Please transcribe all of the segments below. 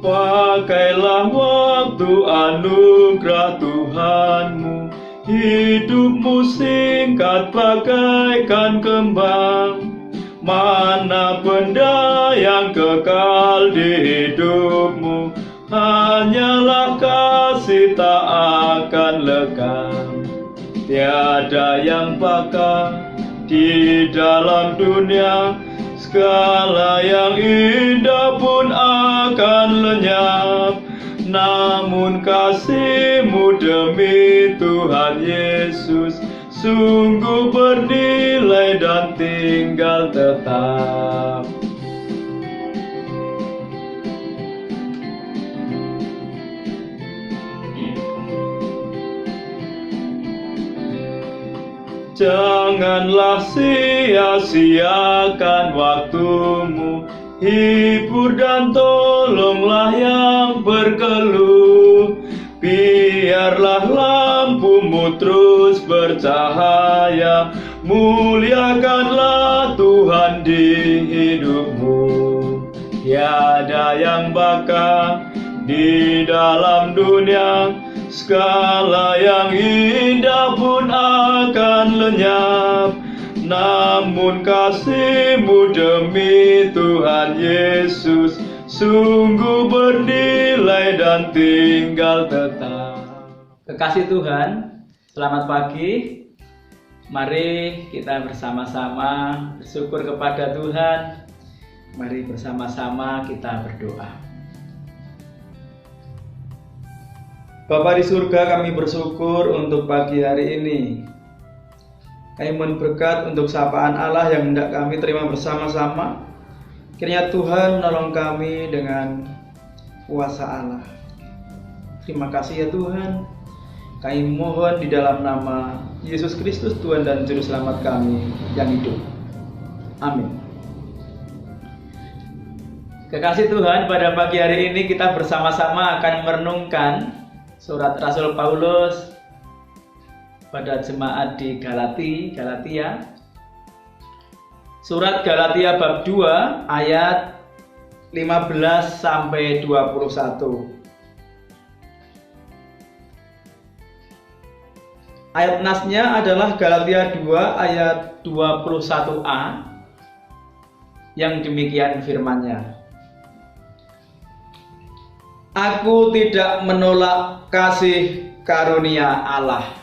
Pakailah waktu anugerah Tuhanmu, hidupmu singkat bagaikan kembang. Mana benda yang kekal di hidupmu, hanyalah kasih tak akan lekang. Tiada yang bakal di dalam dunia, segala yang indah pun akan lenyap. Namun kasih-Mu demi Tuhan Yesus sungguh bernilai dan tinggal tetap. Janganlah sia-siakan waktumu, hibur dan tolonglah yang berkeluh. Biarlah lampumu terus bercahaya, muliakanlah Tuhan di hidupmu. Tiada yang bakal di dalam dunia, segala yang indah pun akan lenyap. Namun kasih-Mu demi Tuhan Yesus sungguh bernilai dan tinggal tetap. Kekasih Tuhan, selamat pagi. Mari kita bersama-sama bersyukur kepada Tuhan. Mari bersama-sama kita berdoa. Bapa di surga, kami bersyukur untuk pagi hari ini. Kami mohon berkat untuk sapaan Allah yang hendak kami terima bersama-sama. Kiranya Tuhan menolong kami dengan kuasa Allah. Terima kasih ya Tuhan. Kami mohon di dalam nama Yesus Kristus, Tuhan dan Juru Selamat kami yang hidup. Amin. Kekasih Tuhan, pada pagi hari ini kita bersama-sama akan merenungkan surat Rasul Paulus pada jemaat di Galatia. Surat Galatia bab 2 ayat 15 sampai 21. Ayat nasnya adalah Galatia 2 ayat 21a, yang demikian firman-Nya. Aku tidak menolak kasih karunia Allah.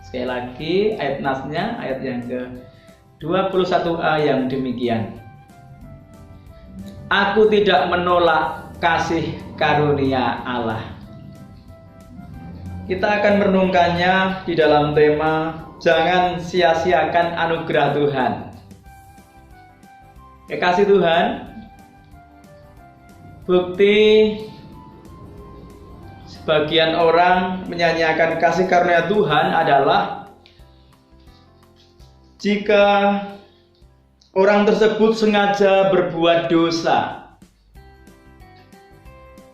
Sekali lagi ayat nasnya, ayat yang ke-21a yang demikian. Aku tidak menolak kasih karunia Allah. Kita akan merenungkannya di dalam tema jangan sia-siakan anugerah Tuhan. Kekasih Tuhan, bukti sebagian orang menyanyiakan kasih karunia Tuhan adalah jika orang tersebut sengaja berbuat dosa.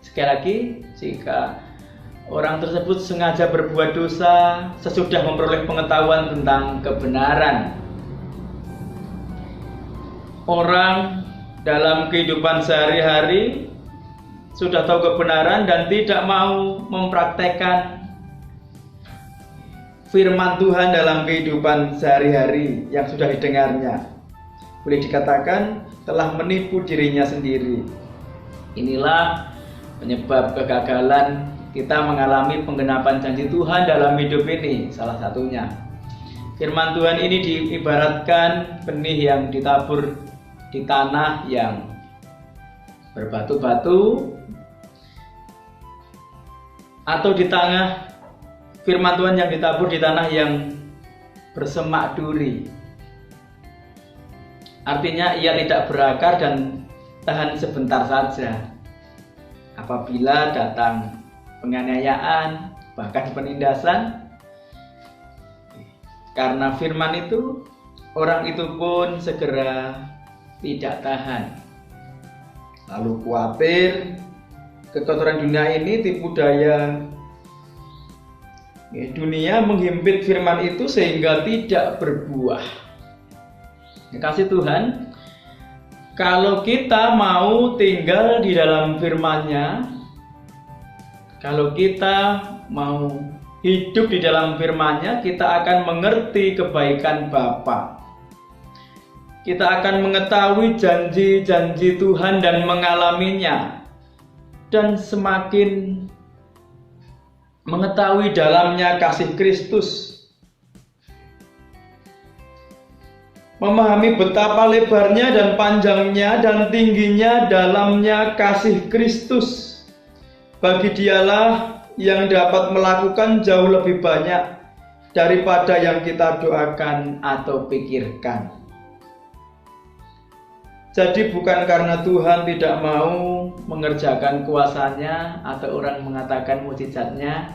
Sekali lagi, jika orang tersebut sengaja berbuat dosa sesudah memperoleh pengetahuan tentang kebenaran. Orang dalam kehidupan sehari-hari sudah tahu kebenaran dan tidak mau mempraktekkan firman Tuhan dalam kehidupan sehari-hari yang sudah didengarnya. Boleh dikatakan telah menipu dirinya sendiri. Inilah penyebab kegagalan kita mengalami penggenapan janji Tuhan dalam hidup ini, salah satunya. Firman Tuhan ini diibaratkan benih yang ditabur di tanah yang berbatu-batu, atau di tengah firman Tuhan yang ditabur di tanah yang bersemak duri. Artinya ia tidak berakar dan tahan sebentar saja. Apabila datang penganiayaan, bahkan penindasan, karena firman itu, orang itu pun segera tidak tahan. Lalu khawatir kekotoran dunia ini, tipu daya dunia menghimpit firman itu sehingga tidak berbuah. Kasih Tuhan, Kalau kita mau tinggal di dalam firman-Nya, kalau kita mau hidup di dalam firman-Nya, kita akan mengerti kebaikan Bapa. Kita akan mengetahui janji-janji Tuhan dan mengalaminya. Dan semakin mengetahui dalamnya kasih Kristus. Memahami betapa lebarnya dan panjangnya dan tingginya dalamnya kasih Kristus. Bagi Dialah yang dapat melakukan jauh lebih banyak daripada yang kita doakan atau pikirkan. Jadi bukan karena Tuhan tidak mau mengerjakan kuasanya atau orang mengatakan mukjizatnya,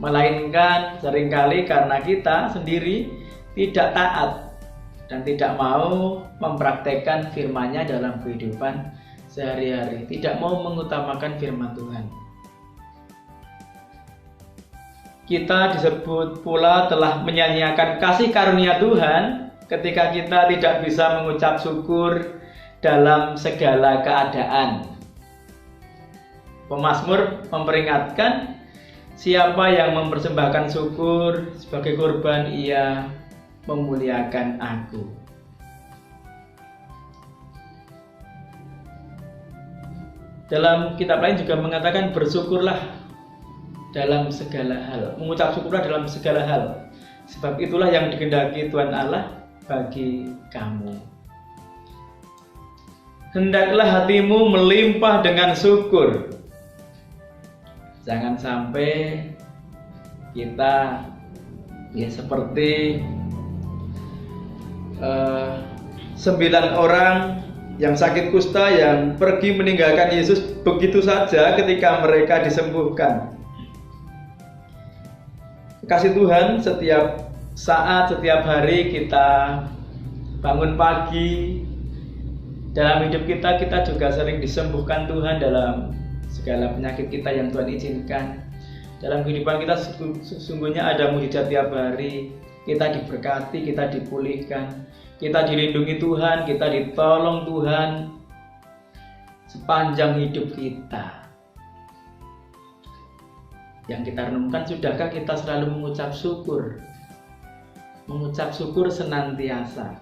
melainkan seringkali karena kita sendiri tidak taat dan tidak mau mempraktekkan firman-Nya dalam kehidupan sehari-hari, tidak mau mengutamakan firman Tuhan. Kita disebut pula telah menyanyiakan kasih karunia Tuhan ketika kita tidak bisa mengucap syukur dalam segala keadaan. Pemazmur memperingatkan, siapa yang mempersembahkan syukur sebagai korban, ia memuliakan aku. Dalam kitab lain juga mengatakan bersyukurlah dalam segala hal, mengucap syukurlah dalam segala hal, sebab itulah yang dikehendaki Tuhan Allah bagi kamu. Hendaklah hatimu melimpah dengan syukur. Jangan sampai kita seperti 9 orang yang sakit kusta yang pergi meninggalkan Yesus begitu saja ketika mereka disembuhkan. Kasih Tuhan, setiap saat, setiap hari kita bangun pagi, dalam hidup kita juga sering disembuhkan Tuhan dalam segala penyakit kita yang Tuhan izinkan. Dalam kehidupan kita sesungguhnya ada mujizat tiap hari. Kita diberkati, kita dipulihkan, kita dilindungi Tuhan, kita ditolong Tuhan sepanjang hidup kita. Yang kita renungkan, sudahkah kita selalu mengucap syukur? Mengucap syukur senantiasa.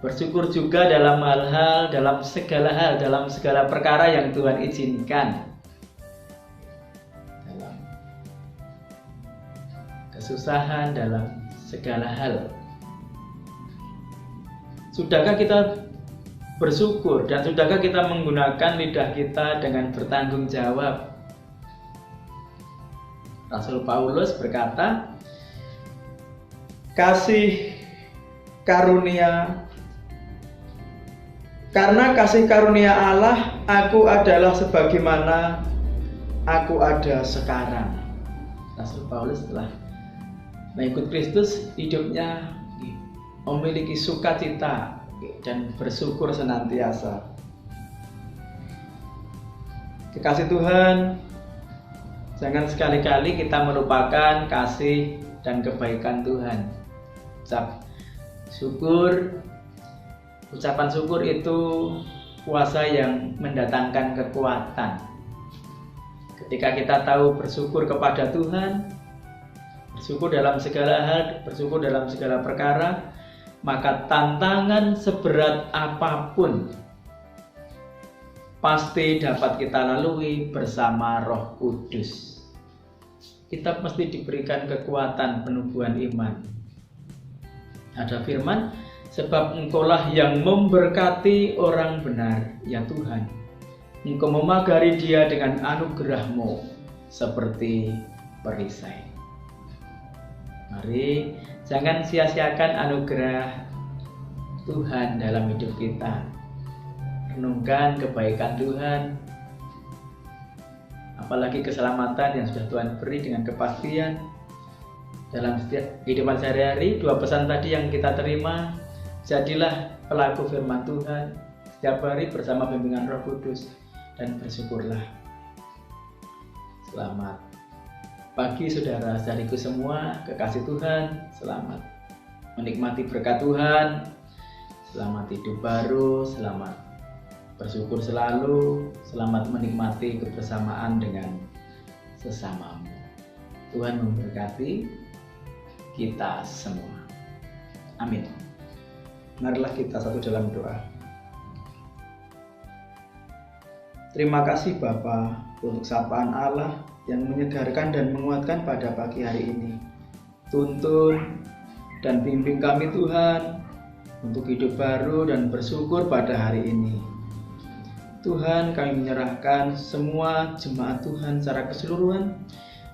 Bersyukur juga dalam hal-hal, dalam segala perkara yang Tuhan izinkan. Dalam kesusahan, dalam segala hal. Sudahkah kita bersyukur dan sudahkah kita menggunakan lidah kita dengan bertanggung jawab? Rasul Paulus berkata, karena kasih karunia Allah, aku adalah sebagaimana aku ada sekarang. Rasul Paulus telah mengikut Kristus, hidupnya memiliki sukacita dan bersyukur senantiasa. Kekasih Tuhan, jangan sekali-kali kita melupakan kasih dan kebaikan Tuhan. Ucapan syukur itu kuasa yang mendatangkan kekuatan. Ketika kita tahu bersyukur kepada Tuhan, bersyukur dalam segala hal, bersyukur dalam segala perkara, maka tantangan seberat apapun pasti dapat kita lalui bersama Roh Kudus. Kita mesti diberikan kekuatan penubuhan iman. Ada firman, sebab Engkaulah yang memberkati orang benar, ya Tuhan. Engkau memagari dia dengan anugerah-Mu seperti perisai. Mari jangan sia-siakan anugerah Tuhan dalam hidup kita. Renungkan kebaikan Tuhan, apalagi keselamatan yang sudah Tuhan beri dengan kepastian. Dalam setiap kehidupan sehari-hari, 2 pesan tadi yang kita terima, jadilah pelaku firman Tuhan setiap hari bersama bimbingan Roh Kudus, dan bersyukurlah. Selamat pagi saudara-saudariku semua, kekasih Tuhan, selamat menikmati berkat Tuhan. Selamat hidup baru, selamat bersyukur selalu, selamat menikmati kebersamaan dengan sesamamu. Tuhan memberkati kita semua. Amin. Marilah kita satu dalam doa. Terima kasih Bapa untuk sapaan Allah yang menyegarkan dan menguatkan pada pagi hari ini. Tuntun dan bimbing kami Tuhan untuk hidup baru dan bersyukur pada hari ini. Tuhan, kami menyerahkan semua jemaat Tuhan secara keseluruhan.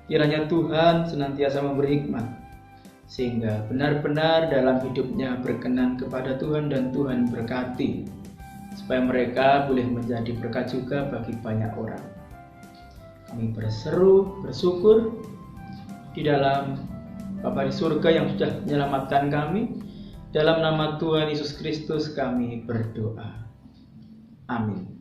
Kiranya Tuhan senantiasa memberi hikmat, sehingga benar-benar dalam hidupnya berkenan kepada Tuhan dan Tuhan berkati, supaya mereka boleh menjadi berkat juga bagi banyak orang. Kami bersyukur di dalam Bapa di surga yang sudah menyelamatkan kami. Dalam nama Tuhan Yesus Kristus kami berdoa. Amin.